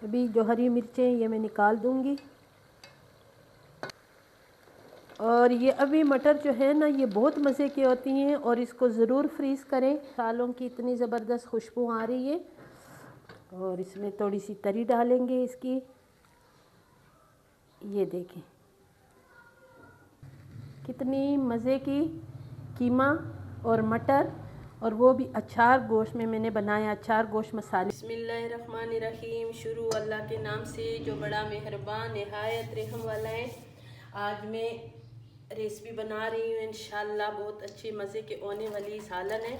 अभी जो हरी मिर्चें ये मैं निकाल दूँगी। और ये अभी मटर जो है ना, ये बहुत मज़े की होती हैं और इसको ज़रूर फ्रीज़ करें। सालों की इतनी ज़बरदस्त खुशबू आ रही है। और इसमें थोड़ी सी तरी डालेंगे इसकी। ये देखें कितनी मज़े की कीमा और मटर, और वो भी अचार गोश्त में मैंने बनाया, अचार गोश्त मसाले। बिस्मिल्लाहिर्रहमानिर्रहीम। शुरू अल्लाह के नाम से जो बड़ा मेहरबान निहायत रहम वाला है। आज मैं रेसिपी बना रही हूँ इंशाल्लाह, बहुत अच्छे मज़े के होने वाली सालन है।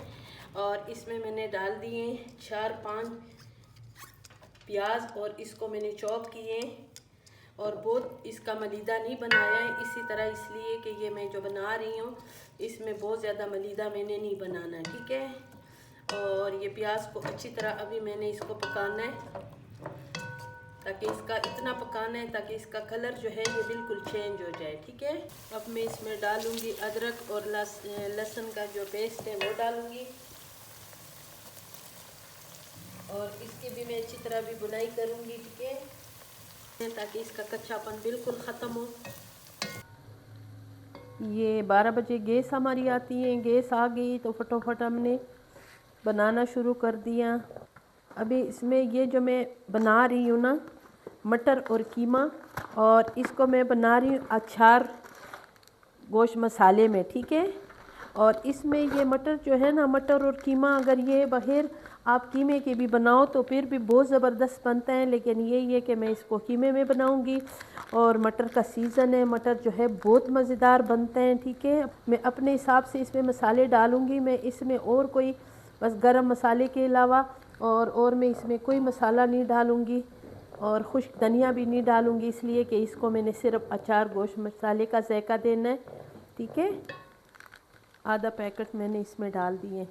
और इसमें मैंने डाल दिए 4-5 प्याज और इसको मैंने चॉप किए। और बहुत इसका मलीदा नहीं बनाया है इसी तरह, इसलिए कि ये मैं जो बना रही हूँ इसमें बहुत ज़्यादा मलीदा मैंने नहीं बनाना, ठीक है। और ये प्याज को अच्छी तरह अभी मैंने इसको पकाना है, ताकि इसका इतना पकाना है ताकि इसका कलर जो है ये बिल्कुल चेंज हो जाए, ठीक है। अब मैं इसमें डालूँगी अदरक और लहसुन का जो पेस्ट है वो डालूँगी। और इसकी भी मैं अच्छी तरह भी बुनाई करूँगी, ठीक है, ताकि इसका कच्चापन बिल्कुल ख़त्म हो। ये 12 बजे गैस हमारी आती है, गैस आ गई तो फटाफट हमने बनाना शुरू कर दिया। अभी इसमें ये जो मैं बना रही हूँ ना, मटर और कीमा, और इसको मैं बना रही हूँ अचार गोश्त मसाले में, ठीक है। और इसमें ये मटर जो है ना, मटर और कीमा, अगर ये बाहर आप कीमे के भी बनाओ तो फिर भी बहुत ज़बरदस्त बनता है, लेकिन ये कि मैं इसको कीमे में बनाऊंगी। और मटर का सीज़न है, मटर जो है बहुत मज़ेदार बनते हैं, ठीक है। मैं अपने हिसाब से इसमें मसाले डालूंगी। मैं इसमें और कोई बस गरम मसाले के अलावा और मैं इसमें कोई मसाला नहीं डालूंगी, और खुश्क धनिया भी नहीं डालूंगी, इसलिए कि इसको मैंने सिर्फ अचार गोश्त मसाले का जायका देना है, ठीक है। आधा पैकेट मैंने इसमें डाल दिए।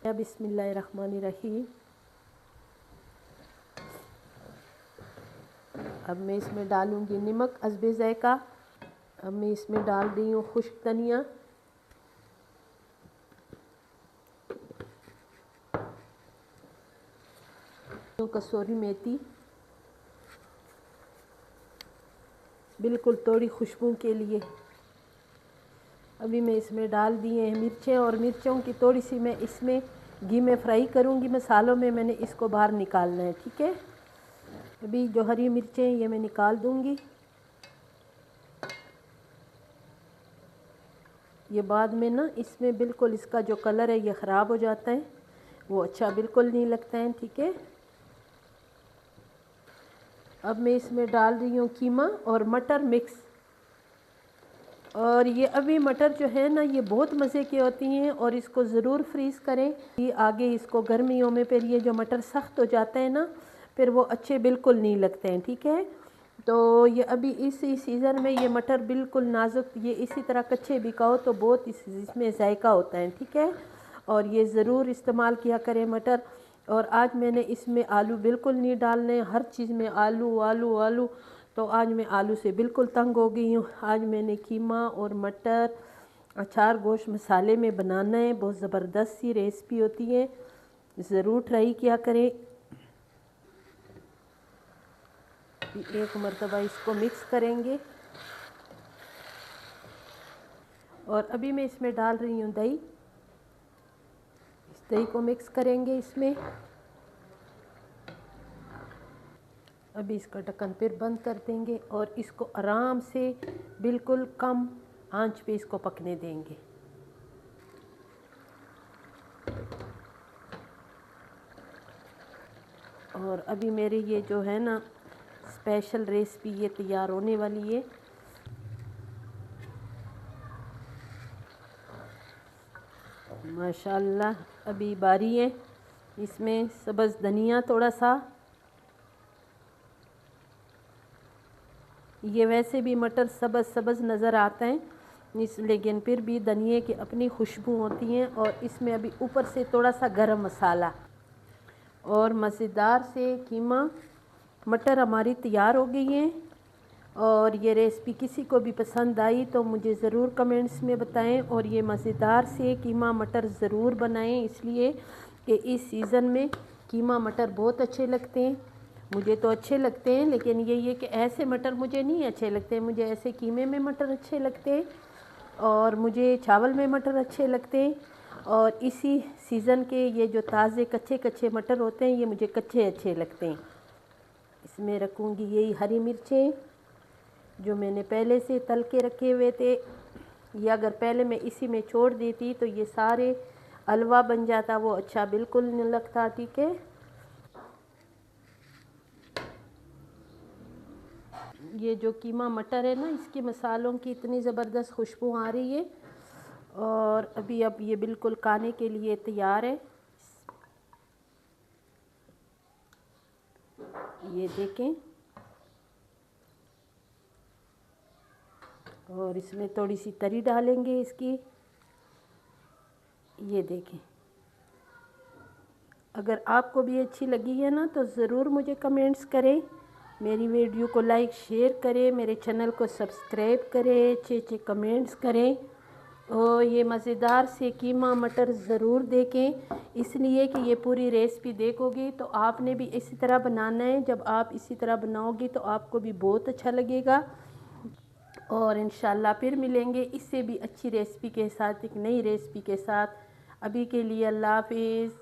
अब बिस्मिल्लाहिर्रहमानिर्रहीम। अब मैं इसमें डालूंगी नमक हस्बे जायका। अब मैं इसमें डाल दी हूँ खुश्क धनिया, कसूरी मेथी, बिल्कुल थोड़ी खुशबू के लिए। अभी मैं इसमें डाल दिए हैं मिर्चें, और मिर्चों की थोड़ी सी मैं इसमें घी में फ्राई करूँगी। मसालों में मैंने इसको बाहर निकालना है, ठीक है। अभी जो हरी मिर्चें ये मैं निकाल दूँगी। ये बाद में ना इसमें बिल्कुल इसका जो कलर है ये ख़राब हो जाता है, वो अच्छा बिल्कुल नहीं लगता है, ठीक है। अब मैं इसमें डाल रही हूँ कीमा और मटर मिक्स। और ये अभी मटर जो है ना, ये बहुत मज़े की होती हैं और इसको ज़रूर फ्रीज़ करें। ये आगे इसको गर्मियों में फिर ये जो मटर सख्त हो जाते हैं ना, फिर वो अच्छे बिल्कुल नहीं लगते हैं, ठीक है। तो ये अभी इसी सीज़न में ये मटर बिल्कुल नाजुक, ये इसी तरह कच्चे भी खाओ तो बहुत इसमें जायका होता है, ठीक है। और ये ज़रूर इस्तेमाल किया करें मटर। और आज मैंने इसमें आलू बिल्कुल नहीं डालने, हर चीज़ में आलू आलू आलू, तो आज मैं आलू से बिल्कुल तंग हो गई हूँ। आज मैंने कीमा और मटर अचार गोश्त मसाले में बनाना है, बहुत ज़बरदस्त सी रेसिपी होती है, ज़रूर ट्राई किया करें। एक मरतबा इसको मिक्स करेंगे। और अभी मैं इसमें डाल रही हूँ दही। इस दही को मिक्स करेंगे इसमें। अभी इसका ढक्कन फिर बंद कर देंगे और इसको आराम से बिल्कुल कम आंच पे इसको पकने देंगे। और अभी मेरी ये जो है ना स्पेशल रेसिपी ये तैयार होने वाली है। माशाल्लाह अभी बारी है। इसमें सब्ज़ धनिया थोड़ा सा, ये वैसे भी मटर सब्ज़ सब्ज़ नज़र आते हैं इस, लेकिन फिर भी धनिए की अपनी खुशबू होती हैं। और इसमें अभी ऊपर से थोड़ा सा गरम मसाला, और मज़ेदार से कीमा मटर हमारी तैयार हो गई हैं। और ये रेसिपी किसी को भी पसंद आई तो मुझे ज़रूर कमेंट्स में बताएं। और ये मज़ेदार से कीमा मटर ज़रूर बनाएं, इसलिए कि इस सीज़न में कीमा मटर बहुत अच्छे लगते हैं। मुझे तो अच्छे लगते हैं, लेकिन ये कि ऐसे मटर मुझे नहीं अच्छे लगते। मुझे ऐसे कीमे में मटर अच्छे लगते हैं और मुझे चावल में मटर अच्छे लगते हैं। और इसी सीज़न के ये जो ताज़े कच्चे कच्चे मटर होते हैं, ये मुझे कच्चे अच्छे लगते हैं। इसमें रखूँगी यही हरी मिर्चें जो मैंने पहले से तल के रखे हुए थे। ये अगर पहले मैं इसी में छोड़ देती तो ये सारे हलवा बन जाता, वो अच्छा बिल्कुल नहीं लगता। ठीक है, ये जो कीमा मटर है ना, इसके मसालों की इतनी ज़बरदस्त खुशबू आ रही है और अभी अब ये बिल्कुल खाने के लिए तैयार है। ये देखें, और इसमें थोड़ी सी तरी डालेंगे इसकी। ये देखें, अगर आपको भी अच्छी लगी है ना तो ज़रूर मुझे कमेंट्स करें, मेरी वीडियो को लाइक शेयर करें, मेरे चैनल को सब्सक्राइब करें, अच्छे अच्छे कमेंट्स करें। और ये मज़ेदार से कीमा मटर ज़रूर देखें, इसलिए कि ये पूरी रेसिपी देखोगे तो आपने भी इसी तरह बनाना है। जब आप इसी तरह बनाओगे तो आपको भी बहुत अच्छा लगेगा। और इंशाल्लाह फिर मिलेंगे इससे भी अच्छी रेसिपी के साथ, एक नई रेसिपी के साथ। अभी के लिए अल्लाह हाफिज़।